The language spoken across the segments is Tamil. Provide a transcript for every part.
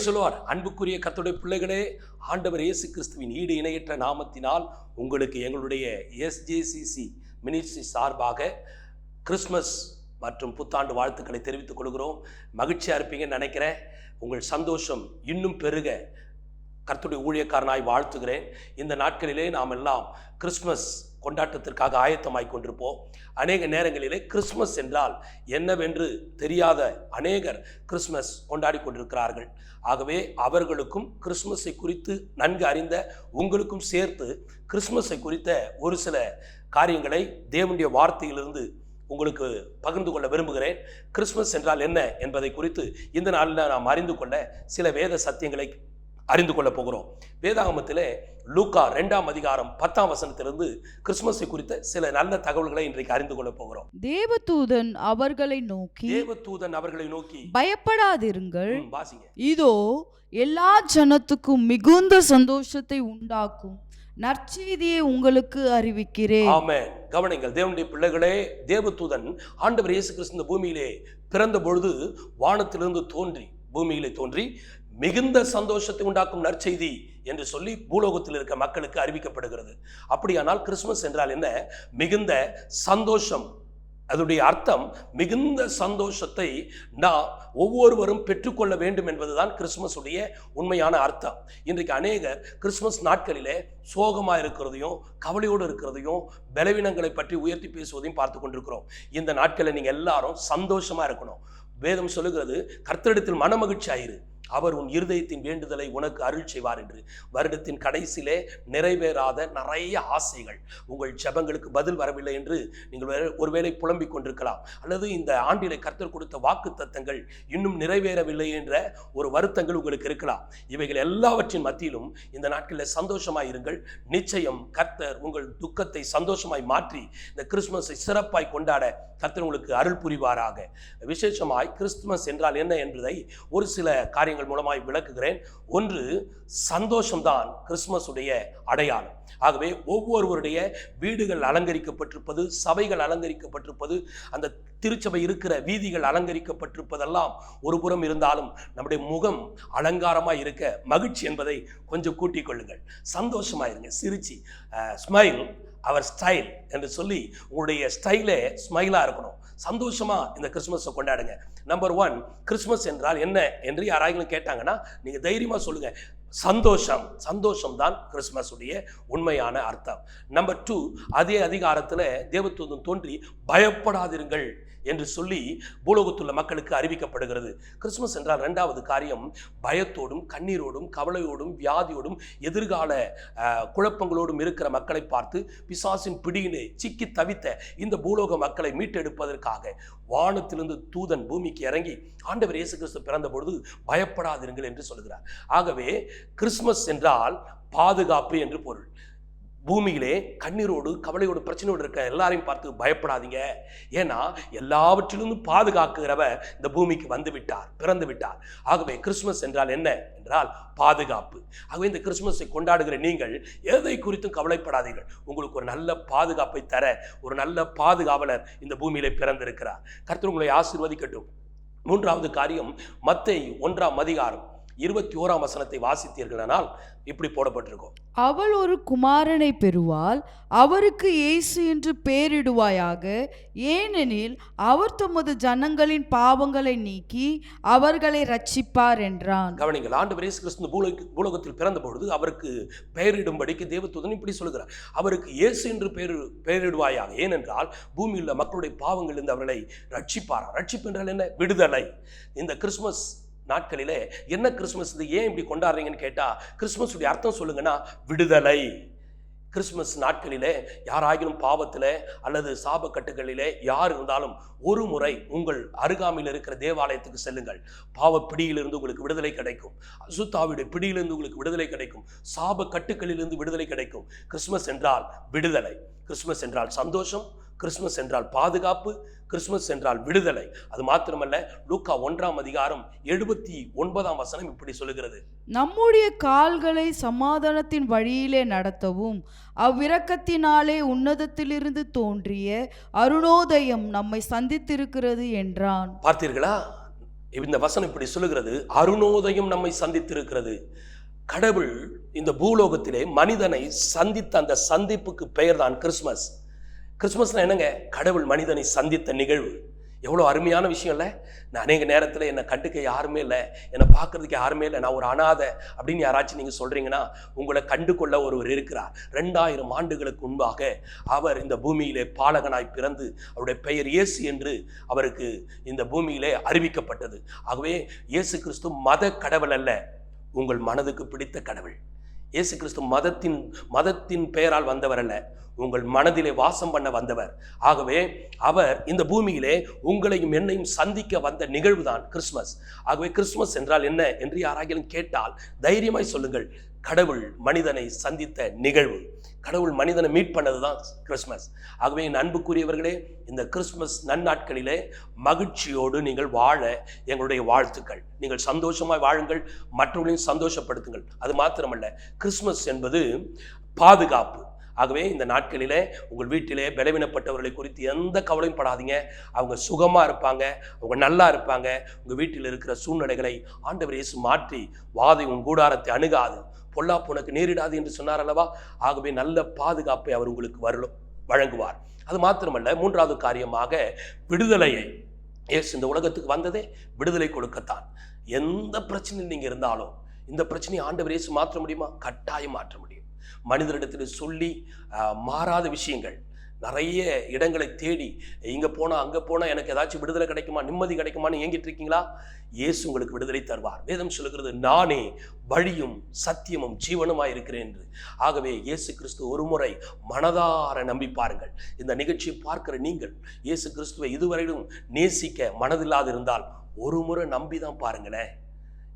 Praise the Lord. அன்புக்குரிய கர்த்தருடைய பிள்ளைகளே, ஆண்டவர் இயேசு கிறிஸ்துவின் ஈடு இணையற்ற நாமத்தினால் உங்களுக்கு எங்களுடைய SJCC மினிஸ்ட்ரி சார்பாக கிறிஸ்மஸ் மற்றும் புத்தாண்டு வாழ்த்துக்களை தெரிவித்துக் கொள்கிறோம். மகிழ்ச்சியாக இருப்பீங்கன்னு நினைக்கிறேன். உங்கள் சந்தோஷம் இன்னும் பெருக கர்த்தருடைய ஊழியக்காரனாய் வாழ்த்துகிறேன். இந்த நாட்களிலே நாம் எல்லாம் கிறிஸ்மஸ் கொண்டாட்டத்திற்காக ஆயத்தமாய் கொண்டிருப்போம். அநேக நேரங்களிலே கிறிஸ்மஸ் என்றால் என்னவென்று தெரியாத அநேகர் கிறிஸ்மஸ் கொண்டாடி கொண்டிருக்கிறார்கள். ஆகவே அவர்களுக்கும் கிறிஸ்மஸை குறித்து நன்கு அறிந்த உங்களுக்கும் சேர்த்து கிறிஸ்மஸை குறித்த ஒரு சில காரியங்களை தேவனுடைய வார்த்தையிலிருந்து உங்களுக்கு பகிர்ந்து கொள்ள விரும்புகிறேன். கிறிஸ்மஸ் என்றால் என்ன என்பதை குறித்து இந்த நாளில் நாம் அறிந்து கொள்ள சில வேத சத்தியங்களை அறிந்து கொள்ள போகிறோம். வேதாகமத்திலே லூக்கா 2ஆம் அதிகாரம் 10ஆம் வசனத்திலிருந்து கிறிஸ்மஸை குறித்த சில நல்ல தகவல்களை இன்றைக்கு அறிந்து கொள்ள போகிறோம். தேவதூதன் அவர்களை நோக்கி பயப்படாதிருங்கள், இதோ எல்லா ஜனத்துக்கும் மிகுந்த சந்தோஷத்தை உண்டாக்கும் நற்செய்தியை உங்களுக்கு அறிவிக்கிறேன். ஆமென். கவனிங்கள் தேவனுடைய பிள்ளைகளே, தேவதூதன் ஆண்டவர் இயேசு கிறிஸ்து இந்த பூமியிலே பிறந்த பொழுது வானத்திலிருந்து தோன்றி பூமியிலே தோன்றி மிகுந்த சந்தோஷத்தை உண்டாக்கும் நற்செய்தி என்று சொல்லி பூலோகத்தில் இருக்க மக்களுக்கு அறிவிக்கப்படுகிறது. அப்படியானால் கிறிஸ்மஸ் என்றால் என்ன? மிகுந்த சந்தோஷம். அதனுடைய அர்த்தம் மிகுந்த சந்தோஷத்தை நாம் ஒவ்வொருவரும் பெற்றுக்கொள்ள வேண்டும் என்பதுதான் கிறிஸ்மஸ் உடைய உண்மையான அர்த்தம். இன்றைக்கு அநேகர் கிறிஸ்மஸ் நாட்களிலே சோகமாக இருக்கிறதையும் கவலையோடு இருக்கிறதையும் பலவீனங்களை பற்றி உயர்த்தி பேசுவதையும் பார்த்து கொண்டிருக்கிறோம். இந்த நாட்களில் நீங்கள் எல்லாரும் சந்தோஷமா இருக்கணும். வேதம் சொல்லுகிறது, கர்த்தரிடத்தில் மனமகிழ்ச்சியாயிரு, அவர் உன் இருதயத்தின் வேண்டுதலை உனக்கு அருள் செய்வார் என்று. வருடத்தின் கடைசியிலே நிறைவேறாத நிறைய ஆசைகள், உங்கள் ஜெபங்களுக்கு பதில் வரவில்லை என்று நீங்கள் ஒருவேளை புலம்பிக் கொண்டிருக்கலாம். அல்லது இந்த ஆண்டிலே கர்த்தர் கொடுத்த வாக்கு தத்தங்கள் இன்னும் நிறைவேறவில்லை என்ற ஒரு வருத்தங்கள் உங்களுக்கு இருக்கலாம். இவைகள் எல்லாவற்றின் மத்தியிலும் இந்த நாட்களில் சந்தோஷமாய் இருங்கள். நிச்சயம் கர்த்தர் உங்கள் துக்கத்தை சந்தோஷமாய் மாற்றி இந்த கிறிஸ்துமஸை சிறப்பாய் கொண்டாட கர்த்தர் உங்களுக்கு அருள் புரிவாராக. விசேஷமாய் கிறிஸ்துமஸ் என்றால் என்ன என்பதை ஒரு சில காரியங்கள் மூலமாய் விளக்குகிறேன். ஒன்று, சந்தோஷம்தான் கிறிஸ்துமஸ் உடைய அடையாளம். ஆகவே ஒவ்வொருவருடைய வீடுகள் அலங்கரிக்கப்பட்டிருப்பது, சபைகள் அலங்கரிக்கப்பட்டிருப்பது, அந்த திருச்சபை இருக்கிற வீதிகள் அலங்கரிக்கப்பட்டிருப்பதெல்லாம் ஒரு புறம் இருந்தாலும் நம்முடைய முகம் அலங்காரமாய் இருக்க மகிழ்ச்சி என்பதை கொஞ்சம் கூட்டிக் கொள்ளுங்கள். சந்தோஷமாயிருங்க, சிரிச்சு ஸ்மைல் அவர் ஸ்டைல் என்று சொல்லி உங்களுடைய ஸ்டைலே ஸ்மைலாக இருக்கணும். சந்தோஷமா இந்த கிறிஸ்மஸை கொண்டாடுங்க. நம்பர் 1, கிறிஸ்மஸ் என்றால் என்ன என்று யாராவது கேட்டாங்கன்னா நீங்க தைரியமா சொல்லுங்க, சந்தோஷம். சந்தோஷம் தான் கிறிஸ்மஸ் உடைய உண்மையான அர்த்தம். நம்பர் 2, அதே அதிகாரத்தில் தேவதூதன் தோன்றி பயப்படாதிருங்கள் என்று சொல்லி பூலோகத்துள்ள மக்களுக்கு அறிவிக்கப்படுகிறது. கிறிஸ்மஸ் என்றால் 2வது காரியம், பயத்தோடும் கண்ணீரோடும் கவலையோடும் வியாதியோடும் எதிர்கால குழப்பங்களோடும் இருக்கிற மக்களை பார்த்து பிசாசின் பிடியிலே சிக்கி தவித்த இந்த பூலோக மக்களை மீட்டெடுப்பதற்காக வானத்திலிருந்து தூதன் பூமிக்கு இறங்கி ஆண்டவர் இயேசு கிறிஸ்து பிறந்த பொழுது பயப்படாதிருங்கள் என்று சொல்கிறார். ஆகவே கிறிஸ்மஸ் என்றால் பாதுகாப்பு என்று பொருள். பூமியிலே கண்ணீரோடு கவலையோடு பிரச்சனையோடு இருக்க எல்லாரையும் பார்த்து பயப்படாதீங்க, ஏன்னா எல்லாவற்றிலிருந்து பாதுகாக்கிறவர் இந்த பூமிக்கு வந்து விட்டார், பிறந்து விட்டார். ஆகவே கிறிஸ்மஸ் என்றால் என்ன என்றால் பாதுகாப்பு. ஆகவே இந்த கிறிஸ்மஸை கொண்டாடுகிற நீங்கள் எதை குறித்தும் கவலைப்படாதீர்கள். உங்களுக்கு ஒரு நல்ல பாதுகாப்பை தர ஒரு நல்ல பாதுகாவலர் இந்த பூமியிலே பிறந்திருக்கிறார். கர்த்தர் உங்களை ஆசீர்வதிக்கட்டும். 3வது காரியம், மத்தேயு 1ஆம் அதிகாரம் 21ஆம் வசனத்தை வாசித்தீர்களானால் இப்படி போடப்பட்டிருக்கும், அவள் ஒரு குமாரனை பெறுவாள், அவருக்கு இயேசு என்று பெயரிடுவாயாக, ஏனெனில் அவர் தமது ஜனங்களின் பாவங்களை நீக்கி அவர்களை ரட்சிப்பார் என்றான். கவனிங்கள், ஆண்டவர் இயேசு கிறிஸ்து பூலோகத்தில் பிறந்த பொழுது அவருக்கு பெயரிடும்படிக்கு தேவதூதன் இப்படி சொல்லுகிறார், அவருக்கு இயேசு என்று பெயரிடுவாயாக, ஏனென்றால் பூமியில் மக்களுடைய பாவங்களிலிருந்து அவர்களை ரட்சிப்பார். ரட்சிப்பு என்றால் என்ன? விடுதலை. இந்த கிறிஸ்மஸ் நாட்களிலே என்ன கிறிஸ்மஸ் இது, ஏன் இப்படி கொண்டாடுறீங்கன்னு கேட்டா கிறிஸ்மஸ் உடைய அர்த்தம் சொல்லுங்கன்னா விடுதலை. கிறிஸ்மஸ் நாட்களிலே யாராகிலும் பாவத்திலே அல்லது சாபக்கட்டுகளிலே யார் இருந்தாலும் ஒரு முறை உங்கள் அருகாமையில் இருக்கிற தேவாலயத்துக்கு செல்லுங்கள். பாவ பிடியிலிருந்து உங்களுக்கு விடுதலை கிடைக்கும், அசுத்தாவுடைய பிடியிலிருந்து உங்களுக்கு விடுதலை கிடைக்கும், சாப கட்டுக்களிலிருந்து விடுதலை கிடைக்கும். கிறிஸ்மஸ் என்றால் விடுதலை, கிறிஸ்மஸ் என்றால் சந்தோஷம், கிறிஸ்மஸ் என்றால் பாதுகாப்பு, கிறிஸ்மஸ் என்றால் விடுதலை. அது மாத்திரமல்ல, லூக்கா 1ஆம் அதிகாரம் 79ஆம் வசனம் இப்படி சொல்லுகிறது, நம்முடைய கால்களை சமாதானத்தின் வழியிலே நடத்தவும் அவ்விரக்கத்தினாலே உன்னதத்திலிருந்து தோன்றிய அருணோதயம் நம்மை சந்தித்திருக்கிறது என்றான். பார்த்தீர்களா? இந்த வசனம் இப்படி சொல்லுகிறது, அருணோதயம் நம்மை சந்தித்திருக்கிறது. கடவுள் இந்த பூலோகத்திலே மனிதனை சந்தித்த அந்த சந்திப்புக்கு பெயர் தான் கிறிஸ்மஸ். கிறிஸ்மஸ்னா என்னங்க? கடவுள் மனிதனை சந்தித்த நிகழ்வு. எவ்வளோ அருமையான விஷயம் இல்லை? நான் அநேக நேரத்தில் என்னை கண்டுக்க யாருமே இல்லை, என்னை பார்க்கறதுக்கு யாருமே இல்லை, நான் ஒரு அனாதை அப்படின்னு யாராச்சும் நீங்கள் சொல்கிறீங்கன்னா, உங்களை கண்டு கொள்ள ஒருவர் இருக்கிறார். 2000 ஆண்டுகளுக்கு முன்பாக அவர் இந்த பூமியிலே பாலகனாய் பிறந்து அவருடைய பெயர் இயேசு என்று அவருக்கு இந்த பூமியிலே அறிவிக்கப்பட்டது. ஆகவே இயேசு கிறிஸ்து மத கடவுள் அல்ல, உங்கள் மனதுக்கு பிடித்த கடவுள். இயேசு கிறிஸ்து மதத்தின் பெயரால் வந்தவர் அல்ல, உங்கள் மனதிலே வாசம் பண்ண வந்தவர். ஆகவே அவர் இந்த பூமியிலே உங்களையும் என்னையும் சந்திக்க வந்த நிகழ்வு தான் கிறிஸ்மஸ். ஆகவே கிறிஸ்மஸ் என்றால் என்ன என்று யாராகிலும் கேட்டால் தைரியமாய் சொல்லுங்கள், கடவுள் மனிதனை சந்தித்த நிகழ்வு. கடவுள் மனிதனை மீட் பண்ணதுதான் கிறிஸ்மஸ். ஆகவே என் அன்புக்குரியவர்களே, இந்த கிறிஸ்மஸ் நன்னாட்களிலே மகிழ்ச்சியோடு நீங்கள் வாழ எங்களுடைய வாழ்த்துக்கள். நீங்கள் சந்தோஷமாய் வாழுங்கள், மற்றவர்களையும் சந்தோஷப்படுத்துங்கள். அது மாத்திரமல்ல, கிறிஸ்மஸ் என்பது பாதுகாப்பு. ஆகவே இந்த நாட்களிலே உங்கள் வீட்டிலே பலவீனப்பட்டவர்களை குறித்து எந்த கவலையும் படாதீங்க. அவங்க சுகமாக இருப்பாங்க, அவங்க நல்லா இருப்பாங்க. உங்கள் வீட்டில் இருக்கிற சூழ்நிலைகளை ஆண்டவர் இயேசு மாற்றி, வாதை உன் கூடாரத்தை அணுகாது, பொல்லாப்பு உனக்கு நேரிடாது என்று சொன்னார் அல்லவா? ஆகவே நல்ல பாதுகாப்பை அவர் உங்களுக்கு வழங்குவார். அது மாத்திரமல்ல, மூன்றாவது காரியமாக விடுதலையை. இயேசு இந்த உலகத்துக்கு வந்ததே விடுதலை கொடுக்கத்தான். எந்த பிரச்சனையில் நீங்கள் இருந்தாலும் இந்த பிரச்சனையை ஆண்டவர் இயேசு மாற்ற முடியுமா? கட்டாயம் மாற்ற முடியும். மனிதரிடத்தில் சொல்லி மாறாத விஷயங்கள், நிறைய இடங்களை தேடி இங்கே போனால் அங்கே போனால் எனக்கு ஏதாச்சும் விடுதலை கிடைக்குமா, நிம்மதி கிடைக்குமான்னு ஏங்கிட்டு இருக்கீங்களா? இயேசு உங்களுக்கு விடுதலை தருவார். வேதம் சொல்லுகிறது, நானே வழியும் சத்தியமும் ஜீவனுமாய் இருக்கிறேன் என்று. ஆகவே இயேசு கிறிஸ்து ஒரு முறை மனதார நம்பி பாருங்கள். இந்த நிகழ்ச்சியை பார்க்கிற நீங்கள் இயேசு கிறிஸ்துவை இதுவரையிலும் நேசிக்க மனதில்லாது இருந்தால் ஒரு முறை நம்பி தான் பாருங்களேன்.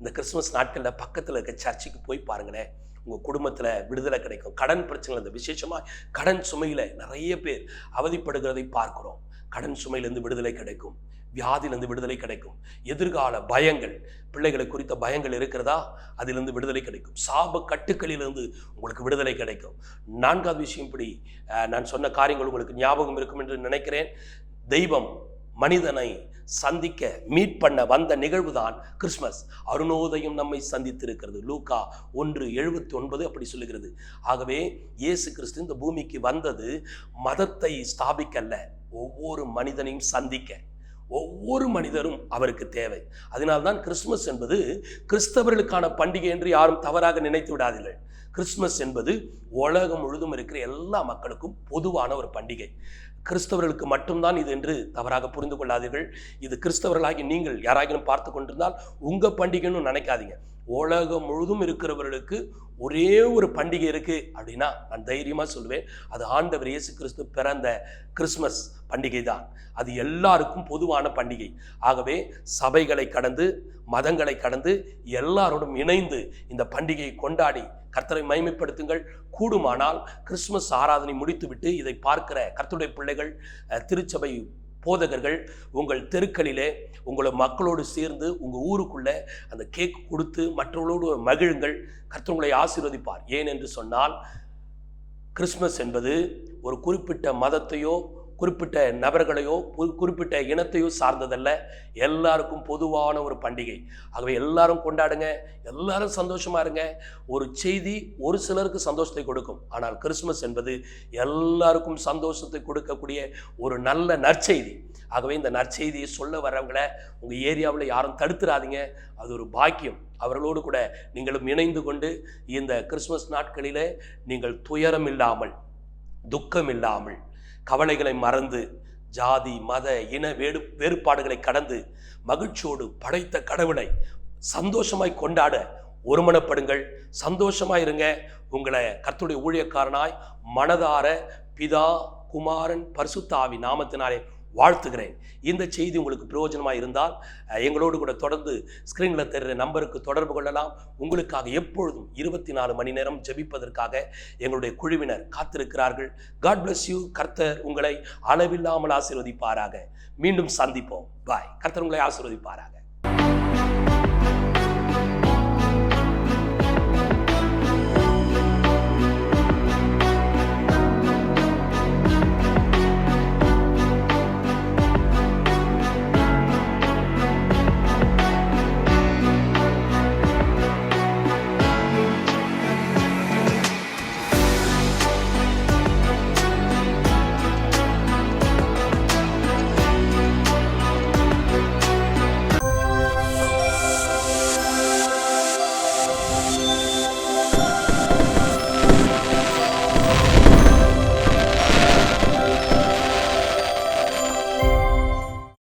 இந்த கிறிஸ்துமஸ் நாட்களில் பக்கத்தில் இருக்க சர்ச்சுக்கு போய் பாருங்களேன். உங்கள் குடும்பத்தில் விடுதலை கிடைக்கும். கடன் பிரச்சனை, இந்த விசேஷமாக கடன் சுமையில் நிறைய பேர் அவதிப்படுகிறதை பார்க்குறோம். கடன் சுமையிலேருந்து விடுதலை கிடைக்கும், வியாதியிலேருந்து விடுதலை கிடைக்கும். எதிர்கால பயங்கள், பிள்ளைகளை குறித்த பயங்கள் இருக்கிறதா, அதிலிருந்து விடுதலை கிடைக்கும். சாப கட்டுக்களிலிருந்து உங்களுக்கு விடுதலை கிடைக்கும். நான்காவது விஷயம், இப்படி நான் சொன்ன காரியங்கள் உங்களுக்கு ஞாபகம் இருக்கும் என்று நினைக்கிறேன். தெய்வம் மனிதனை சந்திக்க மீட் பண்ண வந்த நிகழ்வுதான் கிறிஸ்மஸ். அருணோதயம் நம்மை சந்தித்திருக்கிறது. லூக்கா 1:79 அப்படி சொல்லுகிறது. ஆகவே இயேசு கிறிஸ்து இந்த பூமிக்கு வந்தது மதத்தை ஸ்தாபிக்கல்ல, ஒவ்வொரு மனிதனையும் சந்திக்க. ஒவ்வொரு மனிதரும் அவருக்கு தேவை. அதனால்தான் கிறிஸ்துமஸ் என்பது கிறிஸ்தவர்களுக்கான பண்டிகை என்று யாரும் தவறாக நினைத்து விடாதீர்கள். கிறிஸ்துமஸ் என்பது உலகம் முழுதும் இருக்கிற எல்லா மக்களுக்கும் பொதுவான ஒரு பண்டிகை. கிறிஸ்தவர்களுக்கு மட்டும்தான் இது என்று தவறாக புரிந்து கொள்ளாதீர்கள். இது கிறிஸ்தவர்களாகி நீங்கள் யாராகிலும் பார்த்து கொண்டிருந்தால் உங்கள் பண்டிகைன்னு நினைக்காதீங்க. உலகம் முழுதும் இருக்கிறவர்களுக்கு ஒரே ஒரு பண்டிகை இருக்குது அப்படின்னா நான் தைரியமாக சொல்லுவேன், அது ஆண்டவர் இயேசு கிறிஸ்து பிறந்த கிறிஸ்மஸ் பண்டிகை தான். அது எல்லாருக்கும் பொதுவான பண்டிகை. ஆகவே சபைகளை கடந்து, மதங்களை கடந்து எல்லாரோடும் இணைந்து இந்த பண்டிகையை கொண்டாடி கர்த்தரை மகிமைப்படுத்துங்கள். கூடுமானால் கிறிஸ்துமஸ் ஆராதனை முடித்துவிட்டு இதை பார்க்கிற கர்த்தருடைய பிள்ளைகள், திருச்சபை போதகர்கள், உங்கள் தெருக்களிலே உங்களை மக்களோடு சேர்ந்து உங்கள் ஊருக்குள்ளே அந்த கேக் கொடுத்து மற்றவர்களோடு மகிழுங்கள். கர்த்தர் உங்களை ஆசீர்வதிப்பார். ஏன் என்று சொன்னால், கிறிஸ்மஸ் என்பது ஒரு குறிப்பிட்ட மதத்தையோ குறிப்பிட்ட நபர்களையோ குறிப்பிட்ட இனத்தையோ சார்ந்ததல்ல, எல்லாருக்கும் பொதுவான ஒரு பண்டிகை. ஆகவே எல்லாரும் கொண்டாடுங்க, எல்லாரும் சந்தோஷமா இருங்க. ஒரு செய்தி ஒரு சிலருக்கு சந்தோஷத்தை கொடுக்கும், ஆனால் கிறிஸ்துமஸ் என்பது எல்லாருக்கும் சந்தோஷத்தை கொடுக்கக்கூடிய ஒரு நல்ல நற்செய்தி. ஆகவே இந்த நற்செய்தியை சொல்ல வர்றவங்களை உங்கள் ஏரியாவில் யாரும் தடுத்துடாதீங்க. அது ஒரு பாக்கியம். அவர்களோடு கூட நீங்களும் இணைந்து கொண்டு இந்த கிறிஸ்துமஸ் நாட்களிலே நீங்கள் துயரம் இல்லாமல், துக்கம் இல்லாமல், கவலைகளை மறந்து, ஜாதி மத இன வேறுபாடுகளை கடந்து மகிழ்ச்சியோடு படைத்த கடவுளை சந்தோஷமாய் கொண்டாட ஒருமனப்படுங்கள். சந்தோஷமாய் இருங்க. உங்களை கர்த்தருடைய ஊழியக்காரனாய் மனதார பிதா, குமாரன், பரிசுத்த ஆவி நாமத்தினாலே வாழ்த்துகிறேன். இந்த செய்தி உங்களுக்கு பிரயோஜனமாக இருந்தால் எங்களோடு கூட தொடர்ந்து ஸ்கிரீனில் தெரிகிற நம்பருக்கு தொடர்பு கொள்ளலாம். உங்களுக்காக எப்பொழுதும் 24 மணி நேரம் ஜெபிப்பதற்காக எங்களுடைய குழுவினர் காத்திருக்கிறார்கள். God bless you. கர்த்தர் உங்களை அளவில்லாமல் ஆசீர்வதிப்பாராக. மீண்டும் சந்திப்போம். பாய். கர்த்தர் உங்களை ஆசீர்வதிப்பாராக.